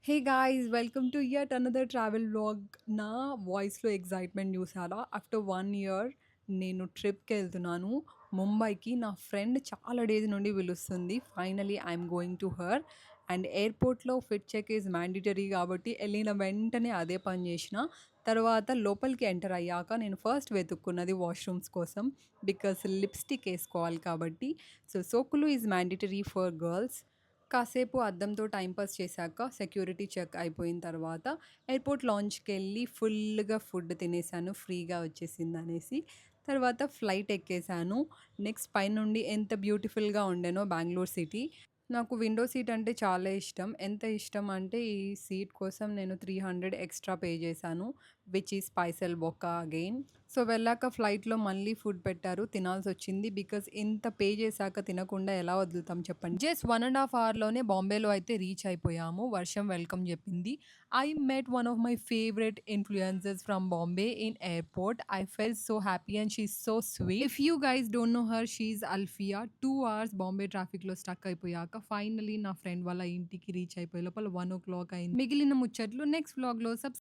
Hey guys! Welcome to yet another travel vlog. నా వాయిస్‌లో excitement చూసారా? ఆఫ్టర్ 1 ఇయర్ నేను ట్రిప్‌కెళ్తున్నాను ముంబైకి. నా ఫ్రెండ్ చాలా డేస్ నుండి పిలుస్తుంది. Finally I'm going to her. And ఎయిర్‌పోర్ట్‌లో ఫిట్ చెక్ ఈజ్ మ్యాండేటరీ కాబట్టి ఎళ్ళిన వెంటనే అదే పని చేషిన. తర్వాత లోపలికి ఎంటర్ అయ్యాక నేను ఫస్ట్ వెతుక్కున్నది వాష్‌రూమ్స్ కోసం. బికాజ్ లిప్‌స్టిక్ ఏసుకోవాలి కాబట్టి. సోకులు ఈజ్ మ్యాండేటరీ ఫర్ గర్ల్స్. కాసేపు అద్దంతో టైమ్ పాస్ చేశాక సెక్యూరిటీ చెక్ అయిపోయిన తర్వాత ఎయిర్‌పోర్ట్ లాంజ్‌కెళ్ళి ఫుల్‌గా ఫుడ్ తినేసాను. ఫ్రీగా వచ్చేసిందనేసి. తర్వాత ఫ్లైట్ ఎక్కేసాను. నెక్స్ట్ పైనుండి ఎంత బ్యూటిఫుల్‌గా ఉండెనో బెంగుళూరు సిటీ. నాకు విండో సీట్ అంటే చాలా ఇష్టం. ఎంత ఇష్టం అంటే ఈ సీట్ కోసం నేను 300 ఎక్స్‌ట్రా పే చేశాను. విచ్ ఈస్ పైసల్ బొక్క అగైన్. వెళ్ళాక ఫ్లైట్‌లో మళ్ళీ ఫుడ్ పెట్టారు. తినాల్సొచ్చింది. బికాజ్ ఇంత పే చేశాక తినకుండా ఎలా వదులుతాం చెప్పండి. జస్ట్ 1 ½ అవర్‌లోనే బాంబేలో అయితే రీచ్ అయిపోయాము. వర్షం వెల్కమ్ చెప్పింది. I met one of my favorite influencers from Bombay in airport. I felt so happy and she's so sweet. If you guys don't know her, she's Alfia. 2 hours Bombay ట్రాఫిక్‌లో stuck అయిపోయాక finally నా friend వాళ్ళ ఇంటికి reach అయిపోయే లోపల 1 o'clock అయింది. మిగిలిన ముచ్చట్లు నెక్స్ట్ వ్లాగ్‌లో